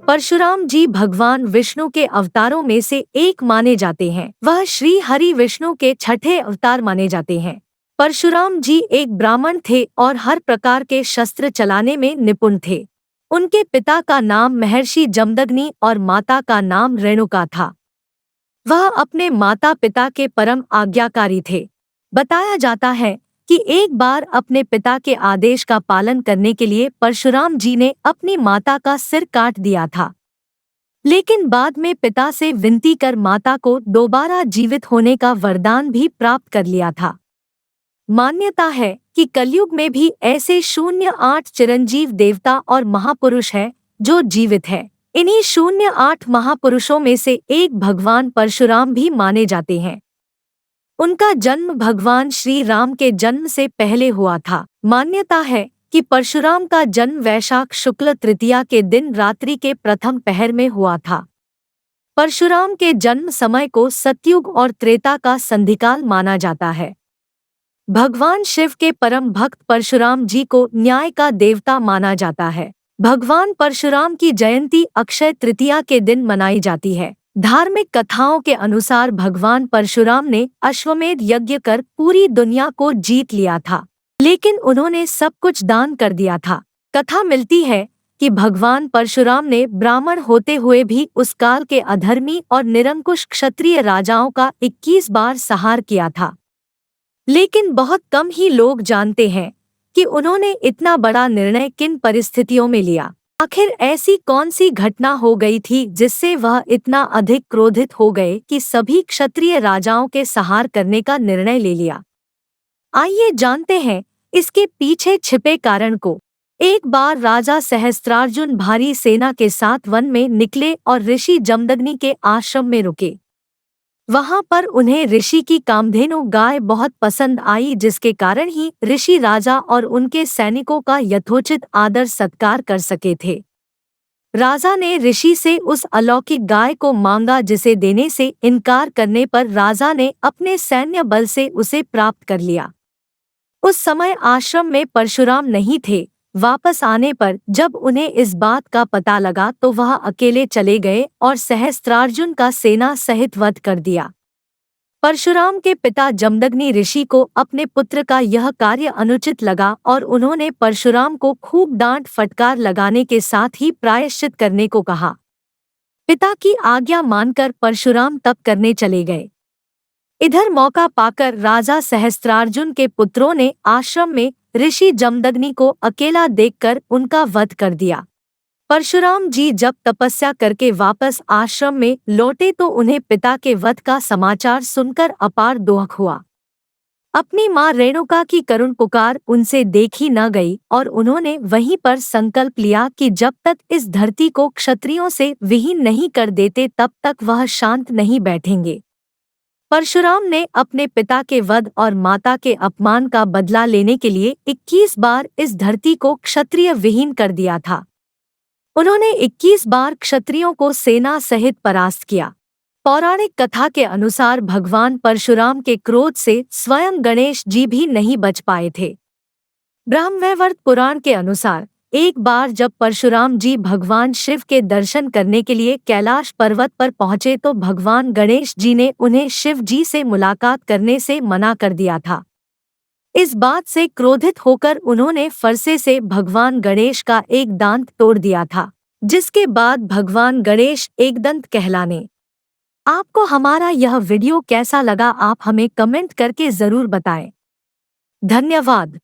परशुराम जी भगवान विष्णु के अवतारों में से एक माने जाते हैं। वह श्री हरि विष्णु के छठे अवतार माने जाते हैं। परशुराम जी एक ब्राह्मण थे और हर प्रकार के शस्त्र चलाने में निपुण थे। उनके पिता का नाम महर्षि जमदग्नि और माता का नाम रेणुका था। वह अपने माता पिता के परम आज्ञाकारी थे। बताया जाता है कि एक बार अपने पिता के आदेश का पालन करने के लिए परशुराम जी ने अपनी माता का सिर काट दिया था, लेकिन बाद में पिता से विनती कर माता को दोबारा जीवित होने का वरदान भी प्राप्त कर लिया था। मान्यता है कि कलयुग में भी ऐसे 08 चिरंजीव देवता और महापुरुष हैं जो जीवित है। इन्हीं 08 महापुरुषों में से एक भगवान परशुराम भी माने जाते हैं। उनका जन्म भगवान श्री राम के जन्म से पहले हुआ था। मान्यता है कि परशुराम का जन्म वैशाख शुक्ल तृतीया के दिन रात्रि के प्रथम पहर में हुआ था। परशुराम के जन्म समय को सतयुग और त्रेता का संधिकाल माना जाता है। भगवान शिव के परम भक्त परशुराम जी को न्याय का देवता माना जाता है। भगवान परशुराम की जयंती अक्षय तृतीया के दिन मनाई जाती है। धार्मिक कथाओं के अनुसार भगवान परशुराम ने अश्वमेध यज्ञ कर पूरी दुनिया को जीत लिया था, लेकिन उन्होंने सब कुछ दान कर दिया था। कथा मिलती है कि भगवान परशुराम ने ब्राह्मण होते हुए भी उस काल के अधर्मी और निरंकुश क्षत्रिय राजाओं का 21 बार संहार किया था, लेकिन बहुत कम ही लोग जानते हैं कि उन्होंने इतना बड़ा निर्णय किन परिस्थितियों में लिया। आखिर ऐसी कौन सी घटना हो गई थी जिससे वह इतना अधिक क्रोधित हो गए कि सभी क्षत्रिय राजाओं के संहार करने का निर्णय ले लिया। आइए जानते हैं इसके पीछे छिपे कारण को। एक बार राजा सहस्त्रार्जुन भारी सेना के साथ वन में निकले और ऋषि जमदग्नि के आश्रम में रुके। वहां पर उन्हें ऋषि की कामधेनु गाय बहुत पसंद आई, जिसके कारण ही ऋषि राजा और उनके सैनिकों का यथोचित आदर सत्कार कर सके थे। राजा ने ऋषि से उस अलौकिक गाय को मांगा, जिसे देने से इनकार करने पर राजा ने अपने सैन्य बल से उसे प्राप्त कर लिया। उस समय आश्रम में परशुराम नहीं थे। वापस आने पर जब उन्हें इस बात का पता लगा तो वह अकेले चले गए और सहस्त्रार्जुन का सेना सहित वध कर दिया। परशुराम के पिता जमदग्नि ऋषि को अपने पुत्र का यह कार्य अनुचित लगा और उन्होंने परशुराम को खूब डांट फटकार लगाने के साथ ही प्रायश्चित करने को कहा। पिता की आज्ञा मानकर परशुराम तप करने चले गए। इधर मौका पाकर राजा सहस्त्रार्जुन के पुत्रों ने आश्रम में ऋषि जमदग्नि को अकेला देखकर उनका वध कर दिया। परशुराम जी जब तपस्या करके वापस आश्रम में लौटे तो उन्हें पिता के वध का समाचार सुनकर अपार दुख हुआ। अपनी मां रेणुका की करुण पुकार उनसे देखी न गई और उन्होंने वहीं पर संकल्प लिया कि जब तक इस धरती को क्षत्रियों से विहीन नहीं कर देते तब तक वह शांत नहीं बैठेंगे। परशुराम ने अपने पिता के वध और माता के अपमान का बदला लेने के लिए 21 बार इस धरती को क्षत्रिय विहीन कर दिया था। उन्होंने 21 बार क्षत्रियों को सेना सहित परास्त किया। पौराणिक कथा के अनुसार भगवान परशुराम के क्रोध से स्वयं गणेश जी भी नहीं बच पाए थे। ब्रह्मवैवर्त पुराण के अनुसार एक बार जब परशुराम जी भगवान शिव के दर्शन करने के लिए कैलाश पर्वत पर पहुंचे तो भगवान गणेश जी ने उन्हें शिव जी से मुलाकात करने से मना कर दिया था। इस बात से क्रोधित होकर उन्होंने फरसे से भगवान गणेश का एक दांत तोड़ दिया था, जिसके बाद भगवान गणेश एकदंत कहलाने। आपको हमारा यह वीडियो कैसा लगा आप हमें कमेंट करके जरूर बताएं। धन्यवाद।